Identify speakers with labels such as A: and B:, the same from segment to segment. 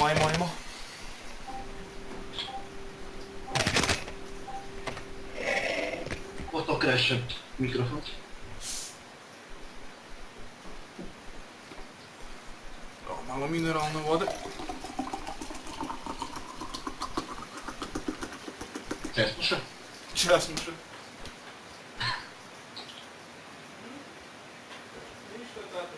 A: Ajmo.
B: Ko to kreše mikrofon?
A: Evo, malo mineralne vode.
B: Česmiše?
A: Česmiše. Ništa tako.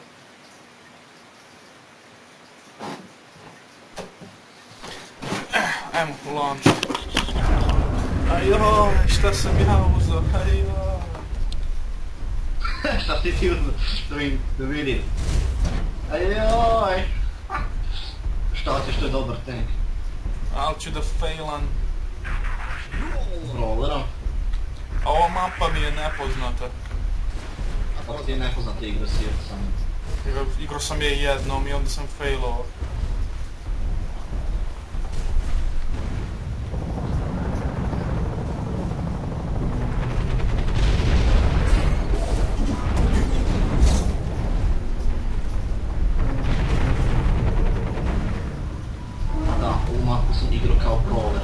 A: Ajmo, lunch. Ajoj, šta sam ja uzeo, ajoj.
B: Šta si ti uzeo? Da vidim. Ajoj! Šta ti što je dobar tank?
A: Ali ću da failan.
B: Rollerom.
A: A ova mapa mi je nepoznata.
B: A kako ti je nepoznata igra si je sam?
A: Igrao sam je jednom i onda sam failao.
B: Da, ovu mapu sam igrao kao brawler.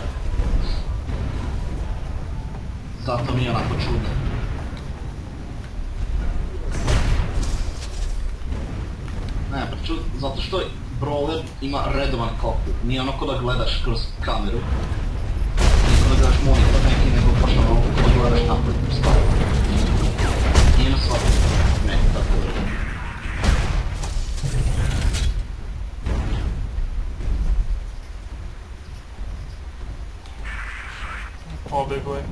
B: Zato mi je onako čudno. Ne, pa zato što brawler ima redovan kokpit. Nije ono ko da gledaš kroz kameru. Nije ko da gledaš monitor neki, nego baš ono ko da gledaš napred stavu. Nije na svakom neku tako da.
A: Pobjegao je.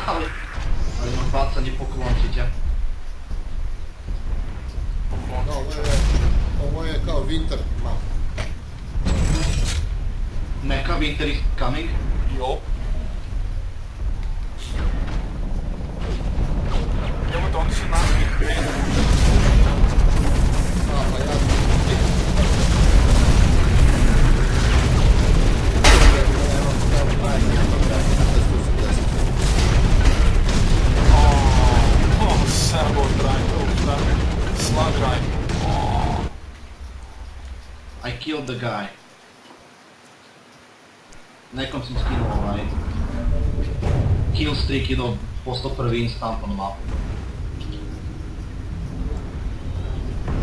B: ali ima bacanje poklončića.
C: Da, ovo je kao winter map.
B: Neka winter is coming.
A: Jo. Evo da oni su našli.
C: Pa ja...
B: I killed the guy. Nekom sam skinuo kill streak i postao prvi instant na mapu.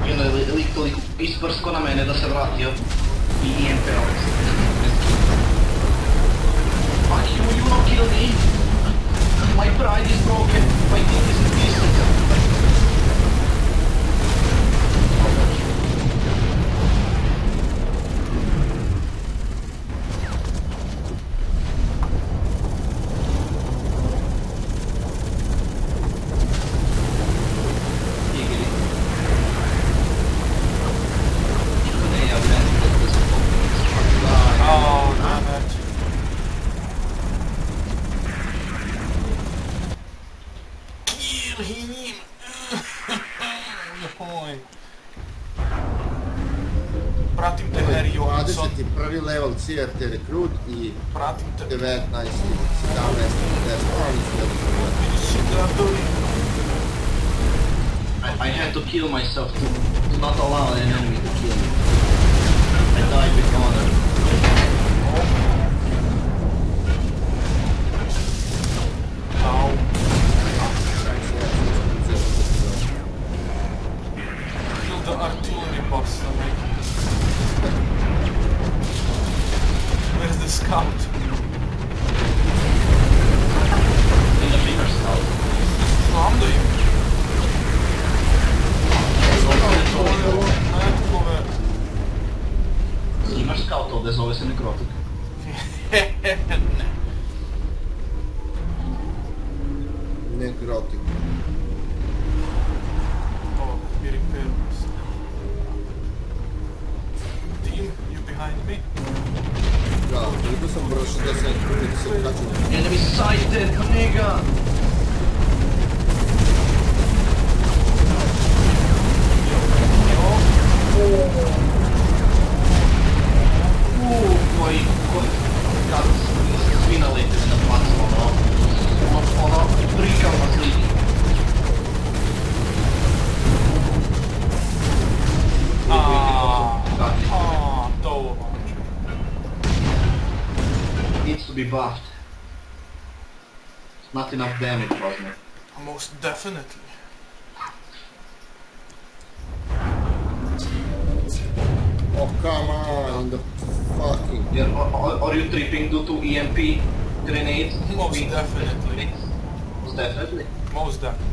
B: I onda je lik toliko isprsko na mene da se vratio i EMP-ao se. Fuck you, you don't kill me! My pride is broken, my dick is twisted.
A: Pratim te, Harry Johansson.
C: 21. level CRT Recruit i
A: Pratim te.
C: 19. 17. 10.
B: I had to kill myself to not allow an enemy to kill me. I died with honor.
A: Au. Kill the artillery boss. Where's the scout?
B: In the bigger scout.
A: Znam da im.
B: Imaš scout ovdje, zove se Nekrotik.
A: Ne.
C: Nekrotik.
A: Oh, be repaired. Team, you behind me?
C: Da, toliko sam brzo 60 minuta se kaču.
B: Enemy sighted, nigga! Koji kad svi naletili na placu, ono prikavna slika.
A: A
B: be buffed. Not enough damage, wasn't it?
A: Most definitely.
C: Oh, come on, the fucking...
B: Yeah, are you tripping due to EMP grenades?
A: Most definitely.
B: Most definitely.
A: Most definitely.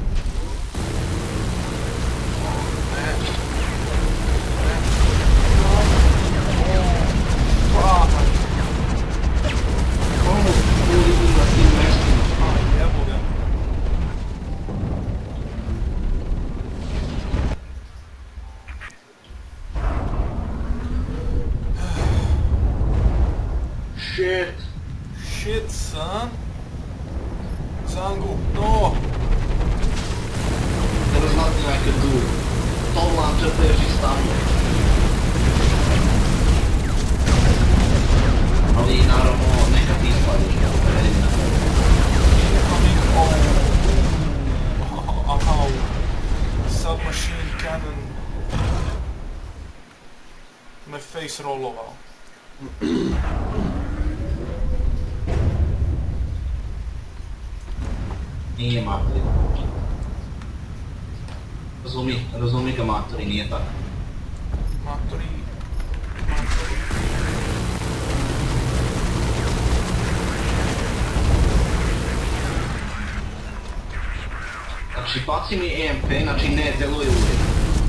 B: Shit.
A: Shit, son. Zangu, no.
B: There was nothing I could do. Tom launcher teži stavio. Ali naravno nekad ispadiš, jel?
A: Ow. Submachine cannon. My face rollovao.
B: Nije matori. Razumi ga matori, nije tako.
A: Matori.
B: Znači, baci mi EMP, znači ne deluje uvijek.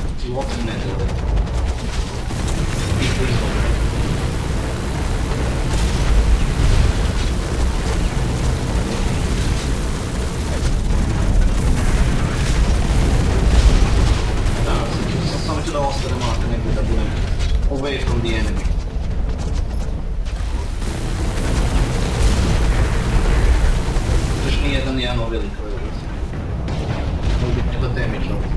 B: Znači, uopće ne deluje. I brzo. Samo ću da ostavim ovako negdje da budem away from the enemy. Još nije jedan velik ovaj uvijek. Mogu biti da damage ovdje.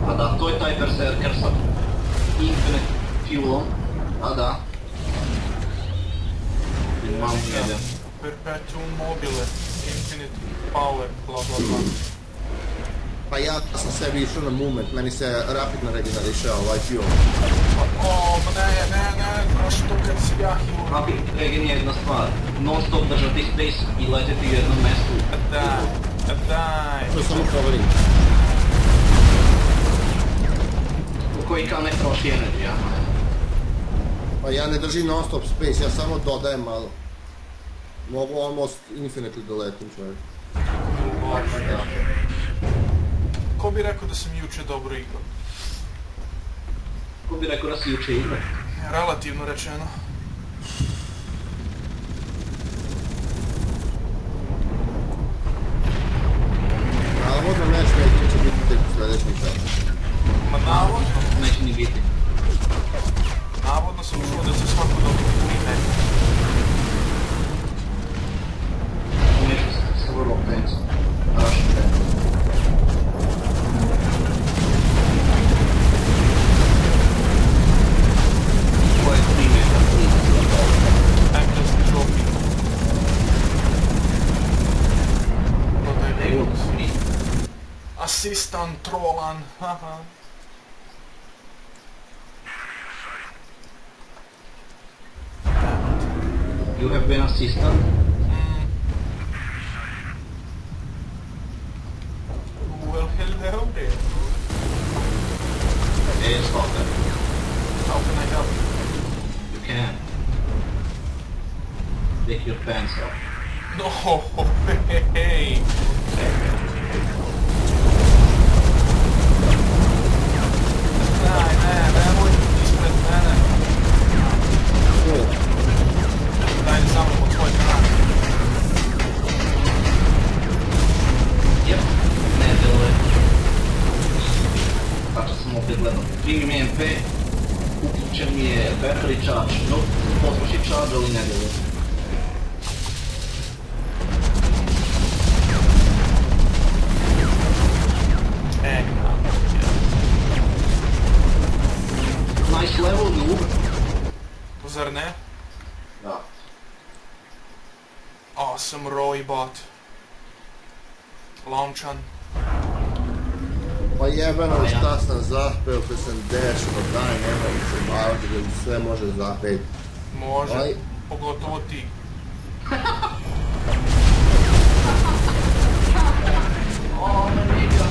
B: A da, to je taj berserker sa infinite fuelom. A da. Imam jedan.
A: Perpetuum mobile, infinite power, bla bla bla.
C: Pa ja sam sebi išao na movement, meni se rapidno regenerira ovaj fuel.
A: Ne, što kad si ja hilu?
B: Rapid regen je jedna stvar. Non stop držati space i leteti u jednom mjestu.
A: Daj.
C: To je samo covering.
B: U koji kao ne troši energija.
C: Pa ja ne držim non stop space, ja samo dodajem malo. Mogu almost infinitely da letim, čovjek.
A: Ko bi rekao da sam juče dobro igrao?
B: Ko bi rekao da si juče igrao?
A: Relativno rečeno.
C: Navodno matchmaking će biti tek u sljedećem času.
A: Ma navodno?
B: Neće ni biti.
A: Navodno sam čuo da se svako dobro prime.
B: Nešto sa vrlo pencu. Russian pencu. Ovo je 3 metra plina.
A: I'm just joking. But I
B: Evo,
A: don't. Assistant trollan, haha.
B: You have been assistant?
A: Well, hello there.
B: Hey, Stalker.
A: How can I help you?
B: You can. Take your pants off.
A: No, hey. Daj, nemoj ispred mene. Daj mi samo po tvoj kanal.
B: Jep, ne deluje. Tačno sam opet gledao. Primim EMP, uključen mi je battery charge, no, posluši charge, ali ne deluje. Nice level, noob.
A: Zar ne?
B: Da.
A: Awesome Roy bot. Launčan.
C: Pa jebeno šta sam zapeo kad sam deško, daj nemoj se baviti da sve može zapeti.
A: Može,
C: Aj.
A: pogotovo ti.
B: O, njega.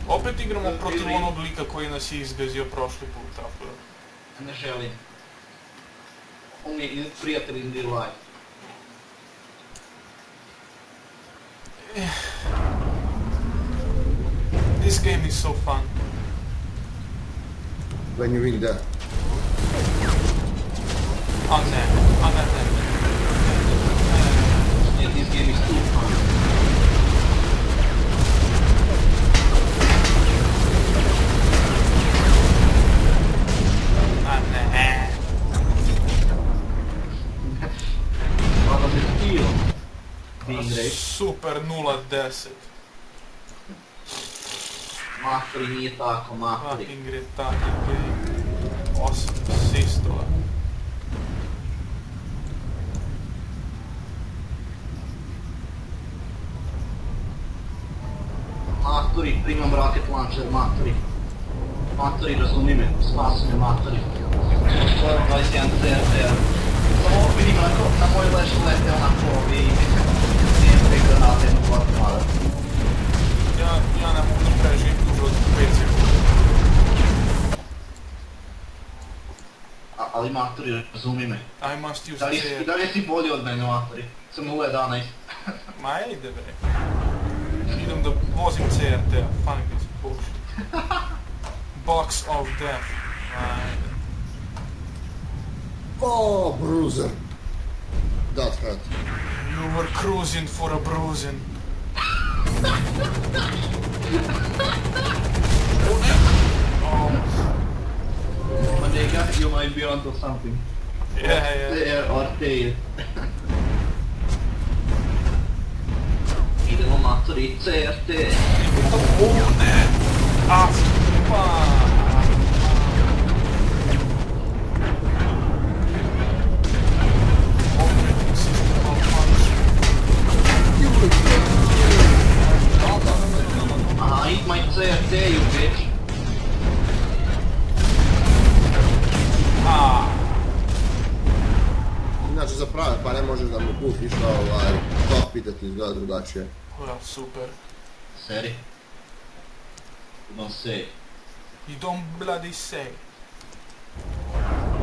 A: Opet igramo protiv onog lika koji nas je izgazio prošli put, tako da.
B: Ne želim. On je prijatelj in real life.
A: This game is so fun.
C: When you win that.
A: A ne, a ne, ne, ne.
B: Yeah, this game is too fun.
A: A ne.
B: What does it feel? Being raped?
A: Super 0-10.
B: Matori nije tako, matori.
A: Fucking retarded game. 8 asistova.
B: Matori, primam rocket launcher, matori. Matori, razumi me, spasi me, matori. 21 CRT. Samo vidim na moj leš lete onako i nijem granate jednu kvartmada.
A: Ja ne mogu da preživim duže od 5 sekundi.
B: Ali matori, razumi me.
A: I must use
B: Da li si bolji od mene, matori? Sam 0.11.
A: Ma ejde bre. Idem da vozim CRT-a, fuck this bullshit. Box of Death. Ajde.
C: Oh, bruiser. That hurt.
A: You were cruising for a bruising. Oh,
B: Ma nigga, you might be onto something.
A: yeah.
B: There or tail. Idemo matori, CRT.
A: Oh ne! Ah, fuck! Operating system malfunction.
B: Aha, eat my CRT, you bitch.
A: Ah,
C: Inače za prave pa ne možeš da mu kupiš cockpit da ti izgleda drugačije.
A: well, super.
B: Seri? Don't say.
A: You don't bloody say.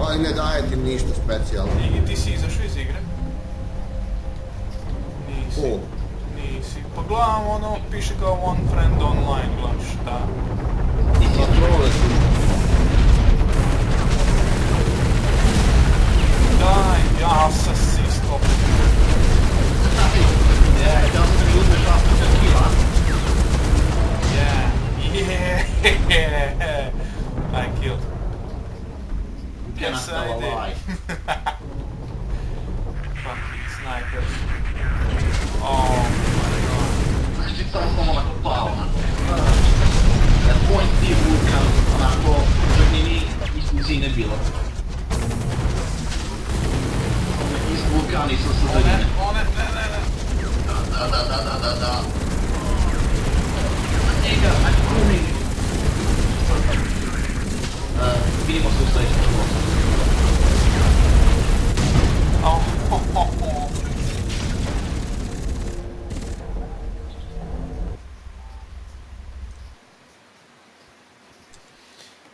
C: Ali ne daje ti ništa specijalno.
A: I ti si izašao iz igre? Nisi.
C: O,
A: Nisi. Pa gledam ono, piše kao one friend online, gledaš, šta?
C: patrole su.
A: Daj, ja sam assist opet.
B: Yeah, da se mi uzmeš after kill, a?
A: Yeah. I killed.
B: You cannot
A: Yes,
B: tell
A: I
B: a
A: did.
B: lie.
A: Fucking sniper. Oh my god.
B: Znači sam onako pao. Point ti vulkan, onako, čak ni iz blizine bilo. Iz vulkani su sa daljine.
A: Ne.
B: Da. Njega, I'm coming. Vidimo se u sledećem životu.
A: Oh.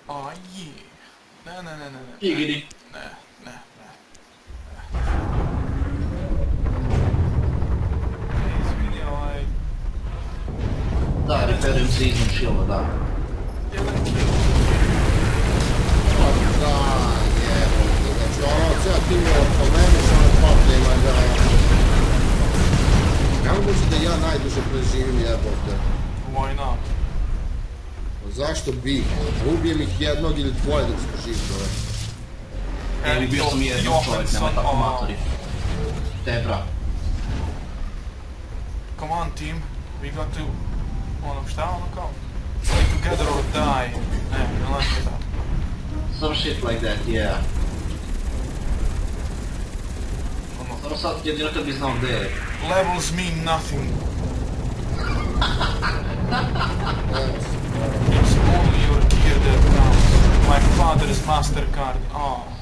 A: Oh yeah. Ne.
B: Igri.
A: Ne. Izvini,
B: Da, referujem se iznad šilda, da.
A: jedan kill.
C: Da, jebote. Znači ono, cijel tim je oko mene, samo papljima da... Kako moguće da ja najduže preživim jebote?
A: Why not?
C: Zašto bi? Ubijem ih jednog ili dvoje dok smo živ čovjek.
B: Ubio sam jednog čovjek, nemoj tako matori. Tebra.
A: Come on team, we got to... Ono šta ono kao? Stay together or die. Ne like that.
B: Some shit like that, yeah.
A: Ono,
B: Samo sad jedino kad bi znao gdje je.
A: Levels mean nothing.
C: Evo se.
A: It's only your gear that counts. My father's MasterCard. Oh.